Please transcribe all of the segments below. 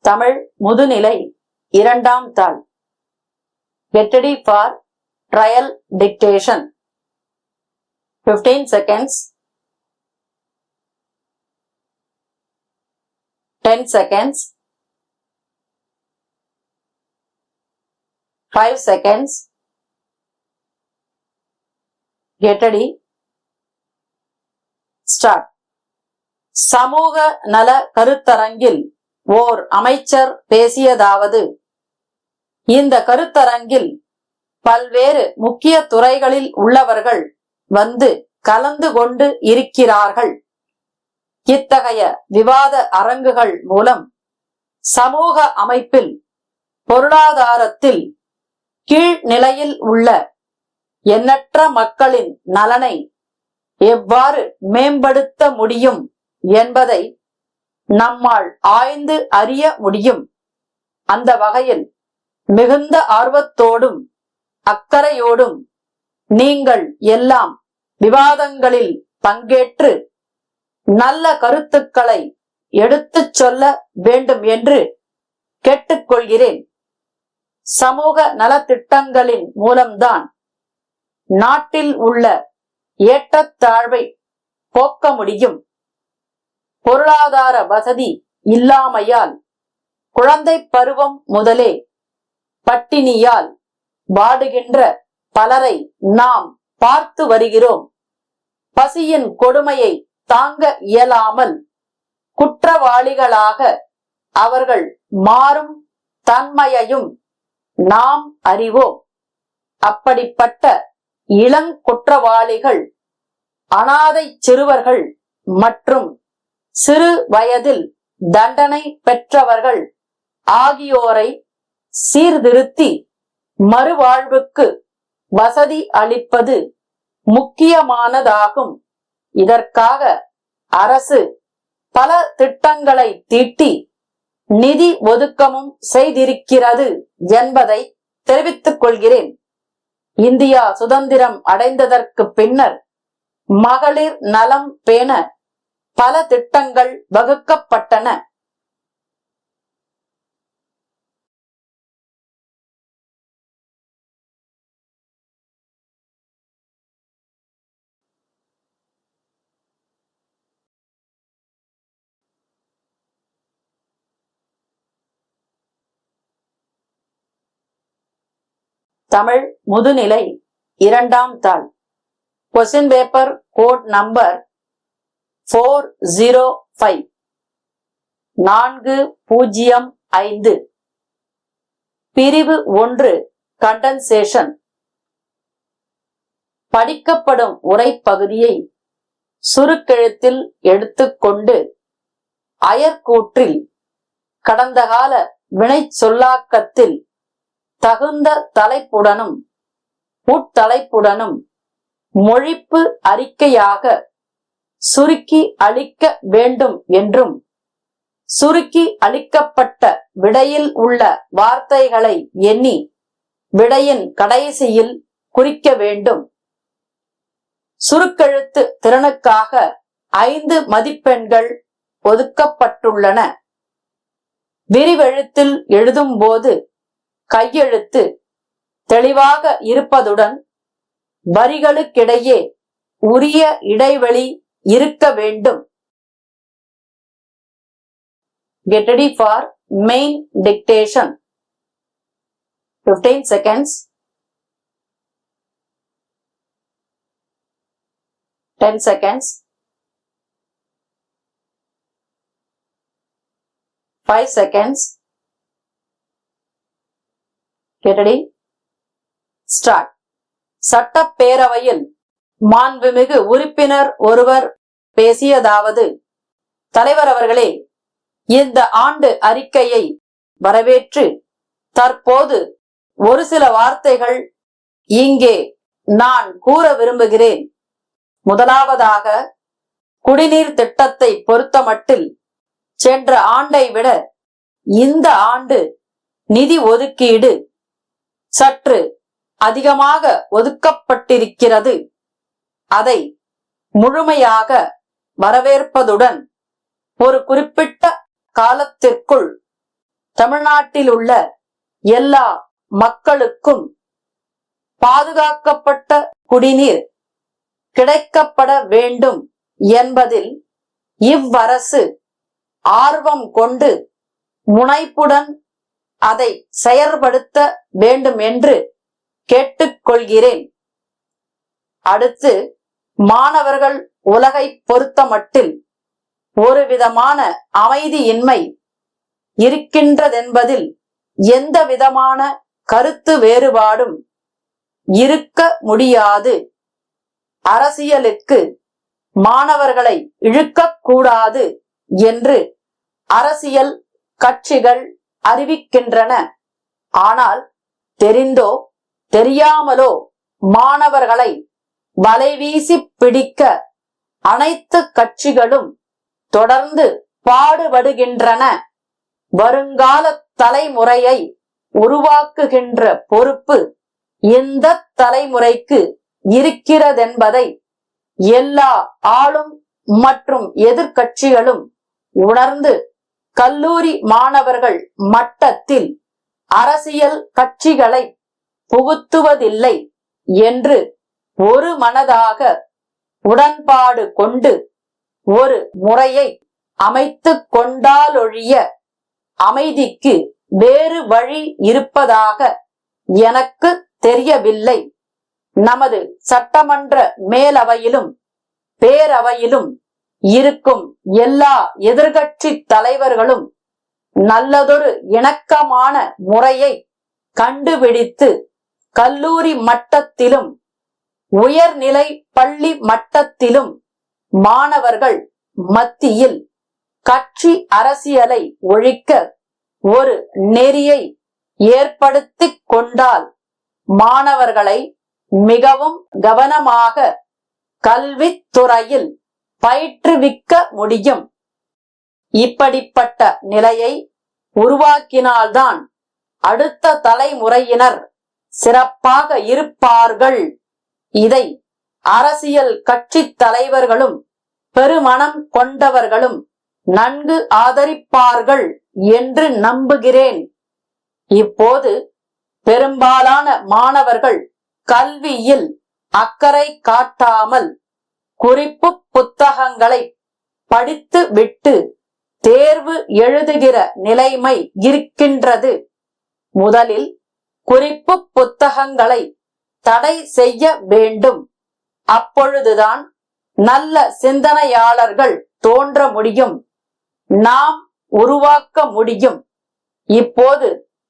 தமிழ் முதுநிலை 2ஆம் தாள். Get ready for trial dictation. 15 seconds. 10 seconds. 5 seconds. Get ready. Start. சமூக நல கருத்தரங்கில் ஓர் அமைச்சர் பேசியதாவது: இந்த கருத்தரங்கில் பல்வேறு முக்கிய துறைகளில் உள்ளவர்கள் வந்து கலந்து கொண்டு இருக்கிறார்கள். இத்தகைய விவாத அரங்குகள் மூலம் சமூக அமைப்பில், பொருளாதாரத்தில் கீழ்நிலையில் உள்ள எண்ணற்ற மக்களின் நலனை எவ்வாறு மேம்படுத்த முடியும் என்பதை நம்மால் ஆய்ந்து அறிய முடியும். அந்த வகையில் மிகுந்த ஆர்வத்தோடும் அக்கறையோடும் நீங்கள் எல்லாம் விவாதங்களில் பங்கேற்று நல்ல கருத்துக்களை எடுத்துச் சொல்ல வேண்டும் என்று கேட்டுக்கொள்கிறேன். சமூக நலத்திட்டங்களின் மூலம்தான் நாட்டில் உள்ள ஏற்றத்தாழ்வை போக்க முடியும். பொருளாதார வசதி இல்லாமையால் குழந்தை பருவம் முதலே பட்டினியால் வாடுகின்ற பலரை நாம் பார்த்து வருகிறோம். பசியின் கொடுமையை தாங்க இயலாமல் குற்றவாளிகளாக அவர்கள் மாறும் தன்மையையும் நாம் அறிவோம். அப்படிப்பட்ட இளங்குற்றவாளிகள், அனாதை சிறுவர்கள் மற்றும் சிறு வயதில் தண்டனை பெற்றவர்கள் ஆகியோரை சீர்திருத்தி மறுவாழ்வுக்கு வசதி அளிப்பது முக்கியமானதாகும். இதற்காக அரசு பல திட்டங்களை தீட்டி நிதி ஒதுக்கமும் செய்திருக்கிறது என்பதை தெரிவித்துக் கொள்கிறேன். இந்தியா சுதந்திரம் அடைந்ததற்கு பின்னர் மகளிர் நலம் பேண பல திட்டங்கள் வகுக்கப்பட்டன. தமிழ் முதுநிலை 2ஆம் தாள். Question paper code number 405 405. பிரிவு 1 கண்டன்சேஷன். படிக்கப்படும் உரைப்பகுதியை சுருக்கெழுத்தில் எடுத்துக்கொண்டு அயற்கூற்றில் கடந்த கால வினை சொல்லாக்கத்தில் தகுந்த தலைப்புடனும் உட்தலைப்புடனும் மொழிப்பு அறிக்கையாக சுருக்கி அளிக்க வேண்டும் என்றும், சுருக்கி அளிக்கப்பட்ட விடையில் உள்ள வார்த்தைகளை எண்ணி விடையின் கடைசியில் குறிக்க வேண்டும். சுருக்கெழுத்து திறனுக்காக 5 மதிப்பெண்கள் ஒதுக்கப்பட்டுள்ளன. விரிவெழுத்தில் எழுதும் போது கையெழுத்து தெளிவாக இருப்பதுடன் வரிகளுக்கிடையே உரிய இடைவெளி இருக்க வேண்டும். Get ready for main dictation. 15 seconds. 10 seconds. 5 seconds. Get ready. Start. சட்டப்பேரவையில் மாண்புமிகு உறுப்பினர் ஒருவர் பேசியதாவது: தலைவர் அவர்களே, இந்த ஆண்டு அறிக்கையை வரவேற்று தற்போது ஒரு சில வார்த்தைகள் இங்கே நான் கூற விரும்புகிறேன். முதலாவதாக, குடிநீர் திட்டத்தை பொறுத்தமட்டில் சென்ற ஆண்டை விட இந்த ஆண்டு நிதி ஒதுக்கீடு சற்று அதிகமாக ஒதுக்கப்பட்டிருக்கிறது. அதை முழுமையாக வரவேற்பதுடன் ஒரு குறிப்பிட்ட காலத்திற்குள் தமிழ்நாட்டில் உள்ள எல்லா மக்களுக்கும் பாதுகாக்கப்பட்ட குடிநீர் கிடைக்கப்பட வேண்டும் என்பதில் இவ்வரசு ஆர்வம் கொண்டு முனைப்புடன் அதை செயற்படுத்த வேண்டும் என்று கேட்டுக்கொள்கிறேன். அடுத்து, மாணவர்கள் உலகை பொறுத்தமட்டில் ஒரு விதமான அமைதியின்மை இருக்கின்றதென்பதில் எந்த விதமான கருத்து வேறுபாடும் இருக்க முடியாது. அரசியலுக்கு மாணவர்களை இழுக்கக்கூடாது என்று அரசியல் கட்சிகள் அறிவிக்கின்றன. ஆனால் தெரிந்தோ தெரியாமலோ மாணவர்களை வலைவீசி பிடிக்க அனைத்து கட்சிகளும் தொடர்ந்து பாடுபடுகின்றன. வருங்கால தலைமுறையை உருவாக்குகின்ற பொறுப்பு இந்த தலைமுறைக்கு இருக்கிறதென்பதை எல்லா ஆளும் மற்றும் எதிர்க்கட்சிகளும் உணர்ந்து கல்லூரி மாணவர்கள் மட்டத்தில் அரசியல் கட்சிகளை புகுத்துவதில்லை என்று ஒரு மனதாக உடன்பாடு கொண்டு ஒரு முறையை அமைத்துக் கொண்டாலொழிய அமைதிக்கு வேறு வழி இருப்பதாக எனக்கு தெரியவில்லை. நமது சட்டமன்ற மேலவையிலும் பேரவையிலும் இருக்கும் எல்லா எதிர்கட்சி தலைவர்களும் நல்லதொரு இணக்கமான முறையை கண்டுபிடித்து கல்லூரி மட்டத்திலும் உயர்நிலை பள்ளி மட்டத்திலும் மாணவர்கள் மத்தியில் கட்சி அரசியலை ஒழிக்க ஒரு நெறியை ஏற்படுத்திக் கொண்டால் மாணவர்களை மிகவும் கவனமாக கல்வித்துறையில் பயிற்றுவிக்க முடியும். இப்படிப்பட்ட நிலையை உருவாக்கினால்தான் அடுத்த தலைமுறையினர் சிறப்பாக இருப்பார்கள். இதை அரசியல் கட்சி தலைவர்களும் பெருமனம் கொண்டவர்களும் நன்கு ஆதரிப்பார்கள் என்று நம்புகிறேன். இப்போது பெரும்பாலான மாணவர்கள் கல்வியில் அக்கறை காட்டாமல் குறிப்பு புத்தகங்களை படித்து விட்டு தேர்வு எழுதுகிற நிலைமை இருக்கின்றது. முதலில் குறிப்பு புத்தகங்களை தடை செய்ய வேண்டும். அப்பொழுதுதான் நல்ல சிந்தனையாளர்கள் தோன்ற முடியும், நாம் உருவாக்க முடியும். இப்போது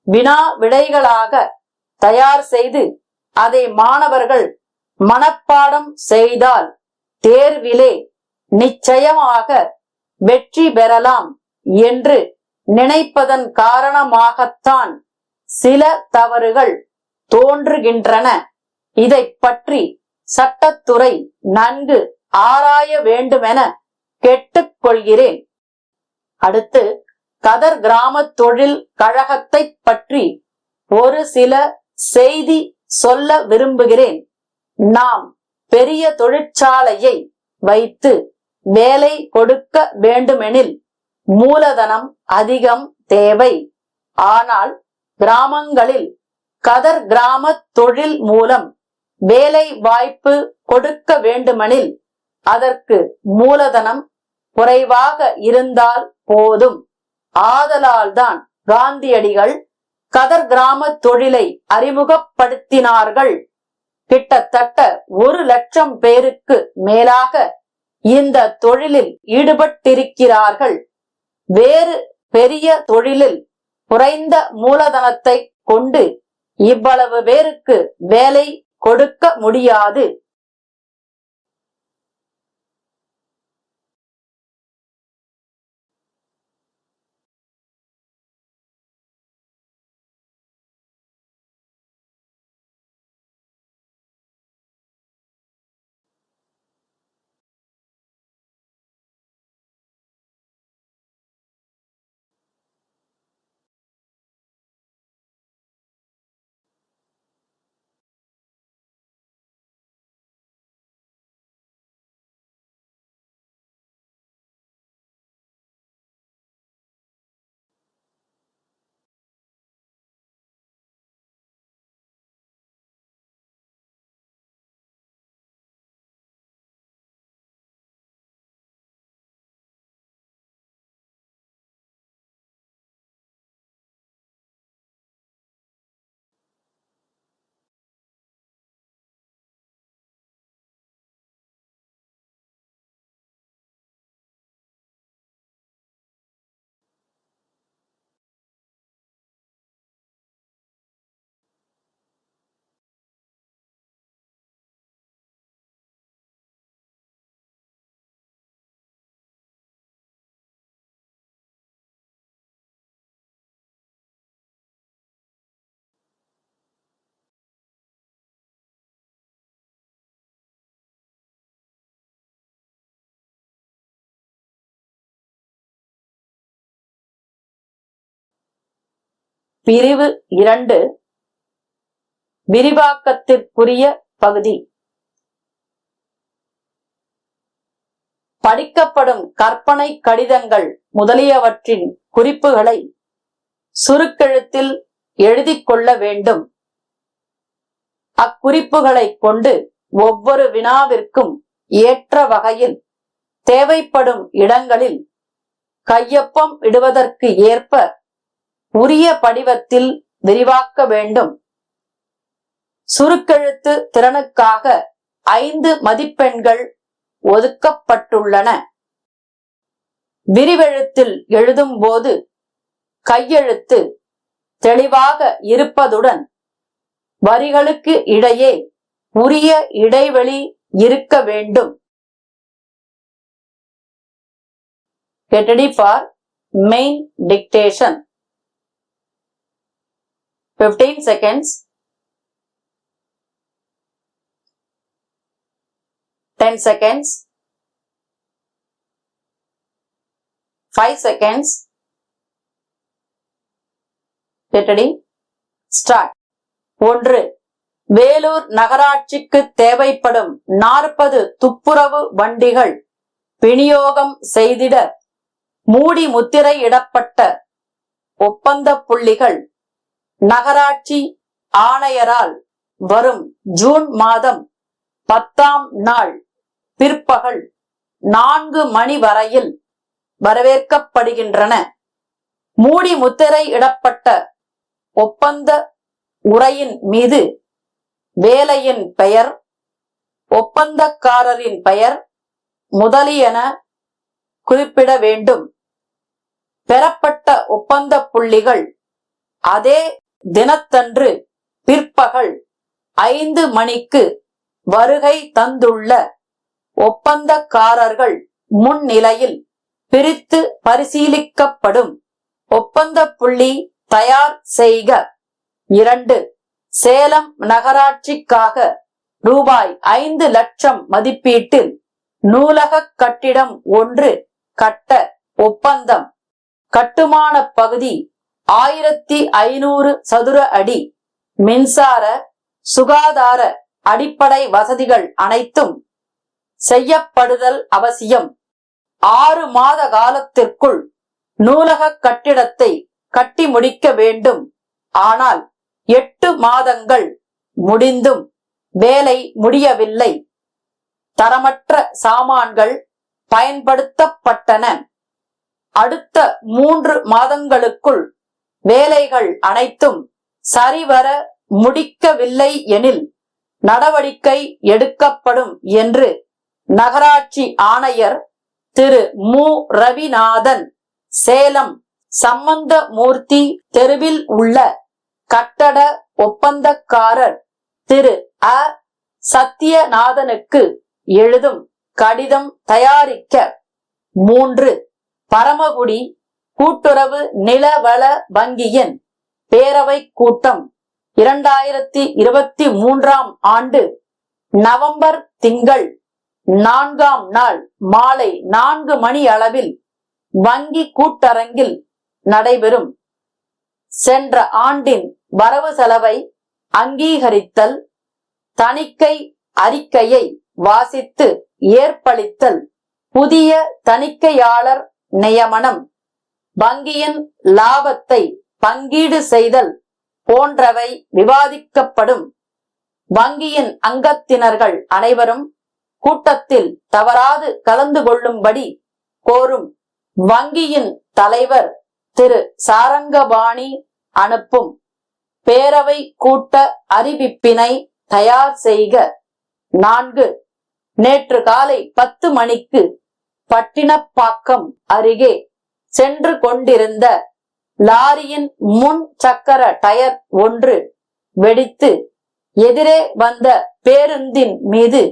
வினா விடைகளாக தயார் செய்து அதை மாணவர்கள் மனப்பாடம் செய்தால் தேர்விலே நிச்சயமாக வெற்றி பெறலாம் என்று நினைப்பதன் காரணமாகத்தான் சில தவறுகள் தோன்றுகின்றன. இதை பற்றி சட்டத்துறை நன்கு ஆராய வேண்டுமென கேட்டுக்கொள்கிறேன். அடுத்து, கதர் கிராம தொழில் கழகத்தை பற்றி ஒரு சில செய்தி சொல்ல விரும்புகிறேன். நாம் பெரிய தொழிற்சாலையை வைத்து வேலை கொடுக்க வேண்டுமெனில் மூலதனம் அதிகம் தேவை. ஆனால் கிராமங்களில் கதர் கிராம தொழில் மூலம் வேலை வாய்ப்பு கொடுக்க வேண்டுமெனில் அதற்கு மூலதனம் குறைவாக இருந்தால் போதும். ஆதலால்தான் காந்தியடிகள் கதர் கிராம தொழிலை அறிமுகப்படுத்தினார்கள். கிட்டத்தட்ட 1,00,000 பேருக்கு மேலாக இந்த தொழிலில் ஈடுபட்டிருக்கிறார்கள். வேறு பெரிய தொழிலில் குறைந்த மூலதனத்தை கொண்டு இவ்வளவு பேருக்கு வேலை கொடுக்க முடியாது. பிரிவு 2 விரிவாக்கத்திற்குரிய பகுதி. படிக்கப்படும் கற்பனை கடிதங்கள் முதலியவற்றின் குறிப்புகளை சுருக்கெழுத்தில் எழுதிக் கொள்ள வேண்டும். அக்குறிப்புகளை கொண்டு ஒவ்வொரு வினாவிற்கும் ஏற்ற வகையில் தேவைப்படும் இடங்களில் கையொப்பம் இடுவதற்கு ஏற்ப உரிய படிவத்தில் விரிவாக்க வேண்டும். சுருக்கெழுத்து திறனுக்காக 5 மதிப்பெண்கள் ஒதுக்கப்பட்டுள்ளன. விரிவெழுத்தில் எழுதும் போது கையெழுத்து தெளிவாக இருப்பதுடன் வரிகளுக்கு இடையே உரிய இடைவெளி இருக்க வேண்டும். Get ready for main dictation. 15 seconds. 10 seconds. 5 seconds. Get ready. Start. 1. Vellore நகராட்சிக்கு தேவைப்படும் 40 துப்புரவு வண்டிகள் விநியோகம் செய்திட மூடி முத்திரையிடப்பட்ட ஒப்பந்த புள்ளிகள் நகராட்சி ஆணையரால் வரும் ஜூன் மாதம் 10ஆம் நாள் பிற்பகல் 4 மணி வரையில் வரவேற்கப்படுகின்றன. மூடி முத்திரையிடப்பட்ட ஒப்பந்த உரையின் மீது வேலையின் பெயர், ஒப்பந்தக்காரரின் பெயர் முதலியன குறிப்பிட வேண்டும். பெறப்பட்ட ஒப்பந்த புள்ளிகள் அதே தினத்தன்று பிற்பகல் 5 மணிக்கு வருகை தந்துள்ள ஒப்பந்தக்காரர்கள் முன்னிலையில் பிரித்து பரிசீலிக்கப்படும். ஒப்பந்த புள்ளி தயார் செய்க. 2. சேலம் நகராட்சிக்காக ரூபாய் 5 லட்சம் மதிப்பீட்டில் நூலக கட்டிடம் ஒன்று கட்ட ஒப்பந்தம். கட்டுமான பகுதி 1500 சதுர அடி. மின்சார, சுகாதார அடிப்படை வசதிகள் அனைத்தும் செய்யப்படுதல் அவசியம். 6 மாத காலத்திற்குள் நூலக கட்டிடத்தை கட்டி முடிக்க வேண்டும். ஆனால் 8 மாதங்கள் முடிந்தும் வேலை முடியவில்லை. தரமற்ற சாமான்கள் பயன்படுத்தப்பட்டன. அடுத்த 3 மாதங்களுக்குள் வேலைகள் அனைத்தும் சரிவர முடிக்கவில்லை எனில் நடவடிக்கை எடுக்கப்படும் என்று நகராட்சி ஆணையர் திரு மு. ரவிநாதன் சேலம் சம்பந்தமூர்த்தி தெருவில் உள்ள கட்டட ஒப்பந்தக்காரர் திரு அ. சத்தியநாதனுக்கு எழுதும் கடிதம் தயாரிக்க. 3. பரமக்குடி கூட்டுறவு நிலவள வங்கியின் பேரவை கூட்டம் 2023ஆம் ஆண்டு நவம்பர் திங்கள் 4ஆம் நாள் மாலை 4 மணி அளவில் வங்கி கூட்டரங்கில் நடைபெறும். சென்ற ஆண்டின் வரவு செலவை அங்கீகரித்தல், தணிக்கை அறிக்கையை வாசித்து ஏற்பளித்தல், புதிய தணிக்கையாளர் நியமனம், வங்கியின் லாபத்தை பங்கீடு செய்தல் போன்றவை விவாதிக்கப்படும். வங்கியின் அங்கத்தினர்கள் அனைவரும் கூட்டத்தில் தவறாது கலந்து கொள்ளும்படி கோரும் வங்கியின் தலைவர் திரு சாரங்கபாணி அனுப்பும் பேரவை கூட்ட அறிவிப்பினை தயார் செய்க. 4. நேற்று காலை 10 மணிக்கு பட்டினப்பாக்கம் அருகே சென்று கொண்டிருந்த லாரியின் முன் சக்கர டயர் ஒன்று வெடித்து எதிரே வந்த பேருந்தின் மீது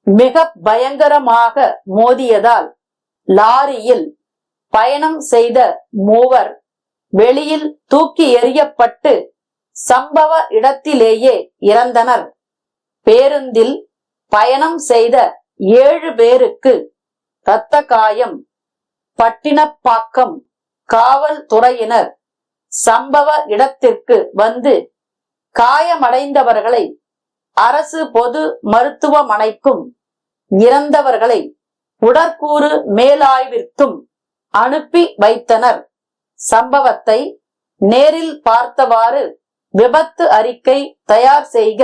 மிக பயங்கரமாக மோதியதால் லாரியில் பயணம் செய்த 3 வெளியில் தூக்கி எறியப்பட்டு சம்பவ இடத்திலேயே இறந்தனர். பேருந்தில் பயணம் செய்த 7 பேருக்கு இரத்த காயம். பட்டினப்பாக்கம் காவல்துறையினர் சம்பவ இடத்திற்கு வந்து காயமடைந்தவர்களை அரசு பொது மருத்துவமனைக்கும் இறந்தவர்களை உடற்கூறு மேலாய்விற்கும் அனுப்பி வைத்தனர். சம்பவத்தை நேரில் பார்த்தவாறு விபத்து அறிக்கை தயார் செய்க